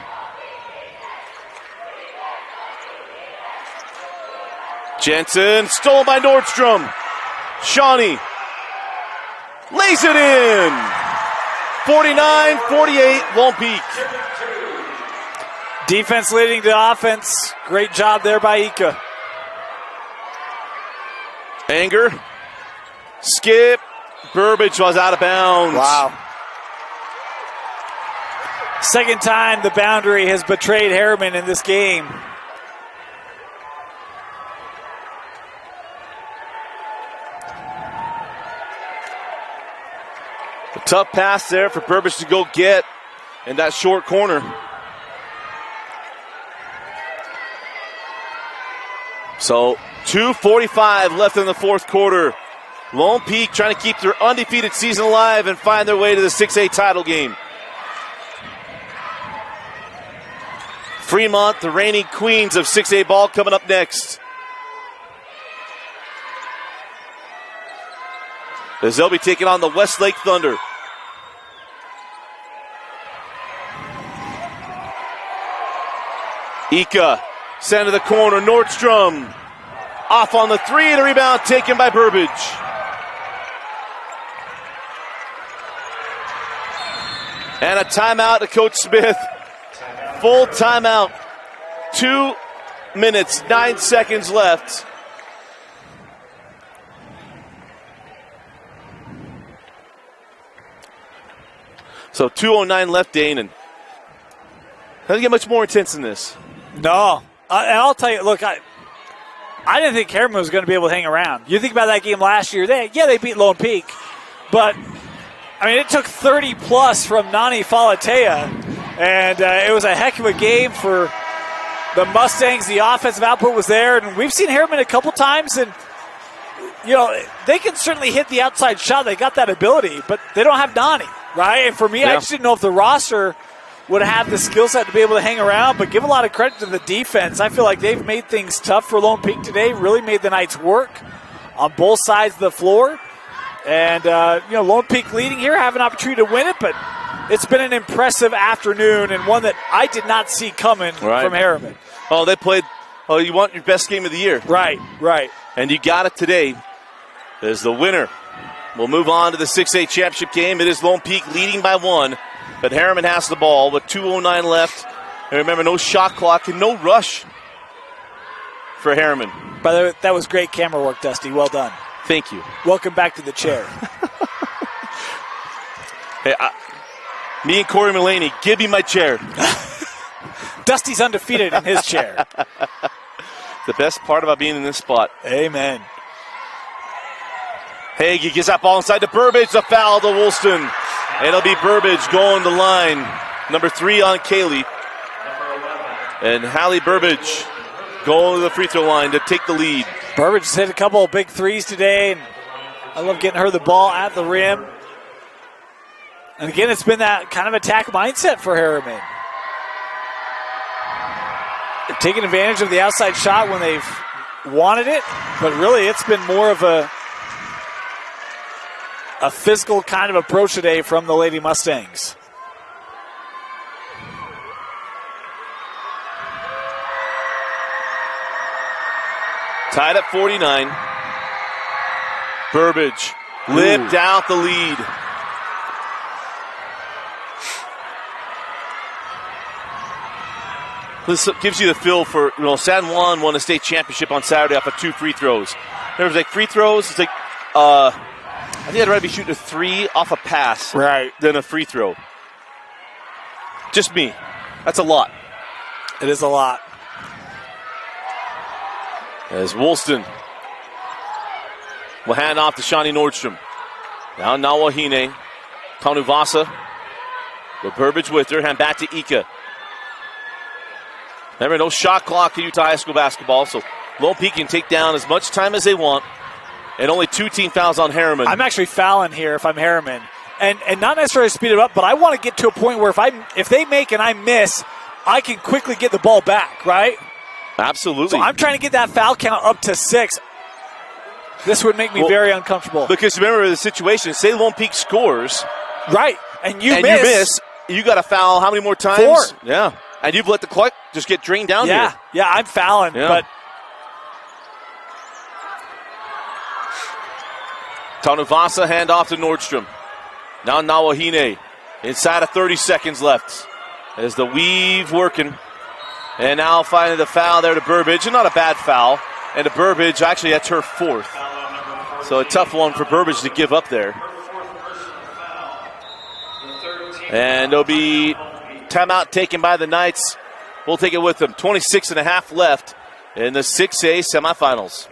Jensen, stolen by Nordstrom. Shawnee lays it in. 49-48, Lone Peak. Defense leading to offense. Great job there by Ika. Anger. Skip. Burbage was out of bounds. Wow. Second time the boundary has betrayed Herriman in this game. A tough pass there for Burbage to go get in that short corner. So 2:45 left in the fourth quarter. Lone Peak trying to keep their undefeated season alive and find their way to the 6A title game. Fremont, the reigning queens of 6A ball, coming up next. As they'll be taking on the Westlake Thunder. Ika, sent to the corner, Nordstrom. Off on the 3, the rebound taken by Burbage. And a timeout to Coach Smith. Full timeout. 2 minutes, 9 seconds left. So 2:09 left, Dane, and doesn't get much more intense than this. No. And I'll tell you, look, I didn't think Herriman was going to be able to hang around. You think about that game last year, they beat Lone Peak. But, I mean, it took 30-plus from Nani Falatea, and it was a heck of a game for the Mustangs. The offensive output was there, and we've seen Herriman a couple times, and, you know, they can certainly hit the outside shot. They got that ability, but they don't have Nani, right? And for me, I just didn't know if the roster would have the skill set to be able to hang around, but give a lot of credit to the defense. I feel like they've made things tough for Lone Peak today, really made the Knights work on both sides of the floor. And, you know, Lone Peak leading here, have an opportunity to win it, but it's been an impressive afternoon and one that I did not see coming from Herriman. Oh, they played, you want your best game of the year. Right. And you got it today as the winner. We'll move on to the 6A championship game. It is Lone Peak leading by 1. But Herriman has the ball with 2:09 left And remember, no shot clock and no rush for Herriman. By the way, that was great camera work, Dusty. Well done. Thank you. Welcome back to the chair. Hey, me and Corey Mullaney, give me my chair. Dusty's undefeated in his chair. The best part about being in this spot. Amen. Hagee gets that ball inside to Burbage. The foul to Woolston. It'll be Burbage going the line. Number 3 on Kaylee. And Hallie Burbage going to the free throw line to take the lead. Burbage has hit a couple of big threes today, and I love getting her the ball at the rim. And again, it's been that kind of attack mindset for Herriman. They've taken advantage of the outside shot when they've wanted it, but really it's been more of a physical kind of approach today from the Lady Mustangs. Tied at 49. Burbage lipped out the lead. This gives you the feel for, San Juan won a state championship on Saturday off of 2 free throws. There was free throws. It's I think I'd rather be shooting a 3 off a pass than a free throw. Just me. That's a lot. It is a lot. As Woolston will hand off to Shawnee Nordstrom. Now Nawahine. Tanuvasa. With Burbage with her. Hand back to Ika. Remember, no shot clock to Utah High School basketball, so Lone Peak can take down as much time as they want. And only 2 team fouls on Herriman. I'm actually fouling here if I'm Herriman. And not necessarily speed it up, but I want to get to a point where if they make and I miss, I can quickly get the ball back, right? Absolutely. So I'm trying to get that foul count up to 6. This would make me very uncomfortable. Because remember the situation, say Lone Peak scores. Right, and you miss. You got to foul how many more times? 4. Yeah. And you've let the clock just get drained down here. Yeah, I'm fouling, but Tanuvasa hand off to Nordstrom. Now Nawahine inside of 30 seconds left. As the weave working. And now finding the foul there to Burbage. And not a bad foul. And to Burbage, actually that's her 4th. So a tough one for Burbage to give up there. And there'll be timeout taken by the Knights. We'll take it with them. 26.5 left in the 6A semifinals.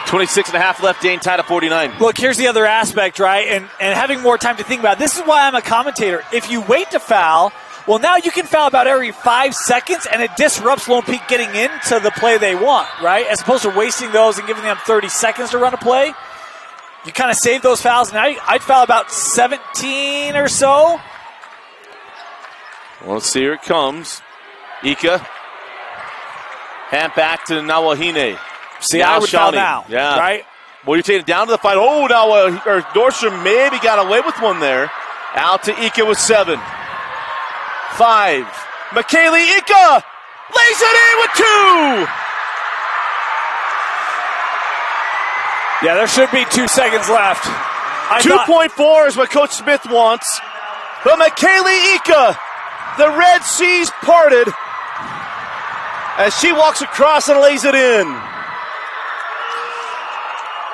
.26.5 left, Dane tied at 49. Look, here's the other aspect, right? And having more time to think about it. This is why I'm a commentator. If you wait to foul, well, now you can foul about every 5 seconds, and it disrupts Lone Peak getting into the play they want, right? As opposed to wasting those and giving them 30 seconds to run a play. You kind of save those fouls. Now I'd foul about 17 or so. Well, let's see, here it comes. Ika. Hand back to Nawahine. See, now I would foul now, right? Well, you're taking it down to the fight. Oh, now Nordstrom maybe got away with one there. Out to Ika with 7. 5. McKaylee Ika lays it in with 2. Yeah, there should be 2 seconds left. 2.4 is what Coach Smith wants. But McKaylee Ika, the Red Seas parted as she walks across and lays it in.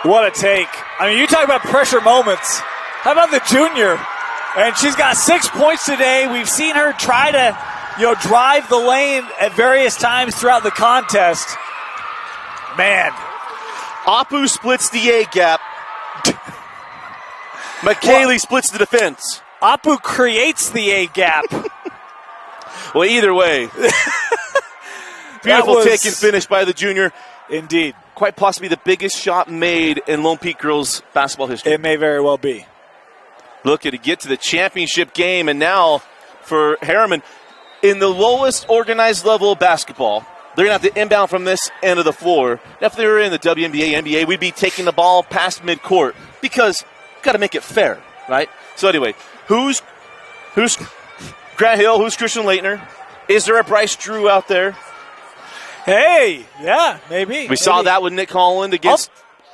What a take. I mean, you talk about pressure moments. How about the junior? And she's got 6 points today. We've seen her try to, drive the lane at various times throughout the contest. Man. Apu splits the A gap. McKaylee splits the defense. Apu creates the A gap. Well, either way. Beautiful take and finish by the junior. Indeed. Quite possibly the biggest shot made in Lone Peak girls basketball history. It may very well be. Looking to get to the championship game, and now for Herriman, in the lowest organized level of basketball, they're going to have to inbound from this end of the floor. If they were in the WNBA, NBA, we'd be taking the ball past midcourt because we've got to make it fair, right? So anyway, who's Grant Hill? Who's Christian Leitner? Is there a Bryce Drew out there? Hey, yeah, maybe. We saw that with Nick Holland against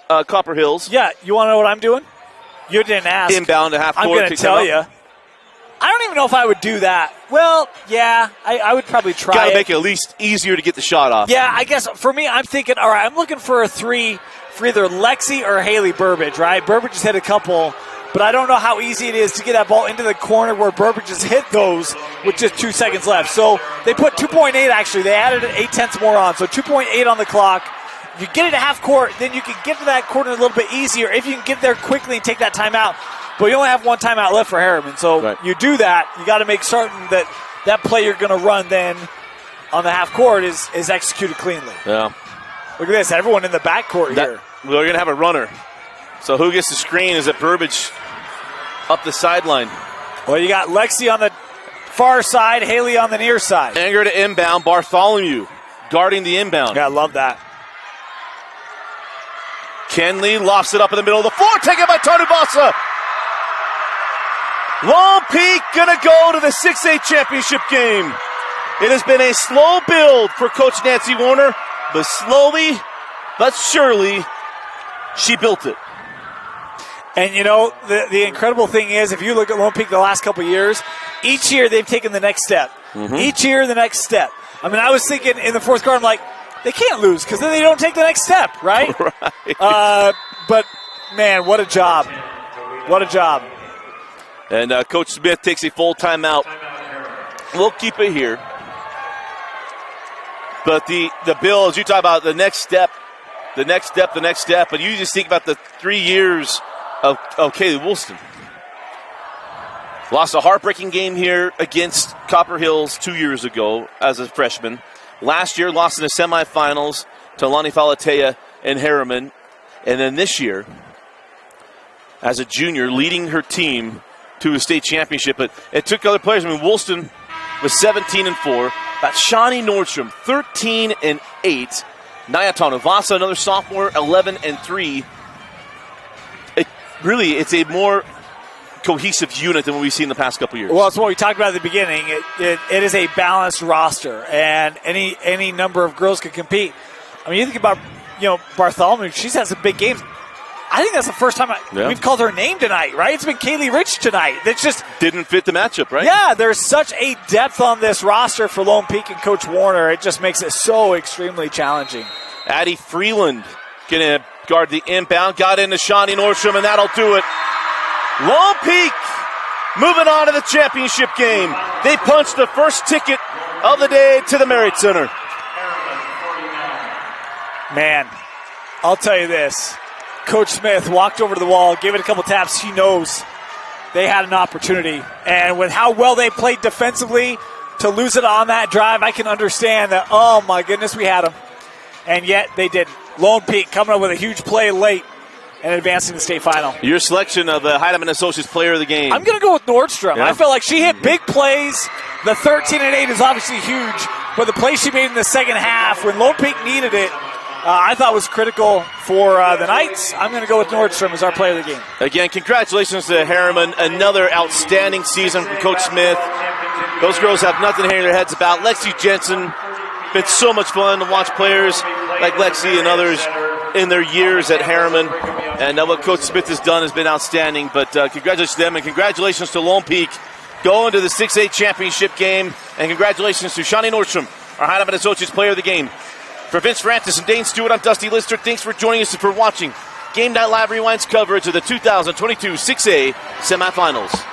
Copper Hills. Yeah, you want to know what I'm doing? You didn't ask. Inbound to half court. I'm going to tell you. I don't even know if I would do that. Well, yeah, I would probably try. Got to make it at least easier to get the shot off. Yeah, I guess for me, I'm thinking, all right, I'm looking for a three for either Lexi or Haley Burbage, right? Burbage has hit a couple, but I don't know how easy it is to get that ball into the corner where Burbage has hit those with just 2 seconds left. So they put 2.8, actually. They added 8/10 more on, so 2.8 on the clock. You get it at half court, then you can get to that corner a little bit easier if you can get there quickly and take that timeout. But you only have one timeout left for Herriman, so you do that. You got to make certain that that play you're going to run then on the half court is executed cleanly. Yeah. Look at this, everyone in the backcourt here. We're going to have a runner. So who gets the screen? Is it Burbage up the sideline? Well, you got Lexi on the far side, Haley on the near side. Anger to inbound, Bartholomew guarding the inbound. Yeah, I love that. Kenley lofts it up in the middle of the floor, taken by Tanubasa. Lone Peak gonna go to the 6A championship game. It has been a slow build for Coach Nancy Warner, but slowly but surely she built it. And you know, the incredible thing is, if you look at Lone Peak the last couple of years, each year they've taken the next step. Mm-hmm. Each year the next step. I mean, I was thinking in the fourth quarter, I'm like, they can't lose because then they don't take the next step, right? Right. But, man, what a job. What a job. And Coach Smith takes a full timeout. We'll keep it here. But the bill, as you talk about the next step, and you just think about the 3 years of Kaylee Woolston. Lost a heartbreaking game here against Copper Hills 2 years ago as a freshman. Last year, lost in the semifinals to Lonnie Falatea and Herriman. And then this year, as a junior, leading her team to a state championship. But it took other players. I mean, Woolston was 17-4. Got Shawnee Nordstrom, 13-8. Naya Tanuvasa, another sophomore, 11-3. It's a more cohesive unit than what we've seen the past couple years. Well, it's what we talked about at the beginning. It is a balanced roster, and any number of girls can compete. I mean, you think about Bartholomew. She's had some big games. I think that's the first time we've called her name tonight, right? It's been Kaylee Rich tonight. That just didn't fit the matchup, right? Yeah, there's such a depth on this roster for Lone Peak and Coach Warner. It just makes it so extremely challenging. Addie Freeland going to guard the inbound. Got into Shawnee Nordstrom, and that'll do it. Lone Peak moving on to the championship game. They punched the first ticket of the day to the Marriott Center. Man, I'll tell you this. Coach Smith walked over to the wall, gave it a couple taps. She knows they had an opportunity. And with how well they played defensively, to lose it on that drive, I can understand that, oh my goodness, we had them. And yet they didn't. Lone Peak coming up with a huge play late and advancing to the state final. Your selection of the Heidemann Associates player of the game. I'm going to go with Nordstrom. Yeah. I felt like she hit big plays. The 13-8 is obviously huge, but the play she made in the second half when Lone Peak needed it, I thought was critical for the Knights. I'm going to go with Nordstrom as our player of the game. Again, congratulations to Herriman. Another outstanding season from Coach Smith. Those girls have nothing to hang their heads about. Lexi Jensen, been so much fun to watch players like Lexi and others in their years at Herriman. And what Coach Smith has done has been outstanding. But congratulations to them, and congratulations to Lone Peak going to the 6A championship game. And congratulations to Shawnee Nordstrom, our Heinemann Associates Player of the Game. For Vince Francis and Dane Stewart, I'm Dusty Lister. Thanks for joining us and for watching Game Night Live Rewind's coverage of the 2022 6A semifinals.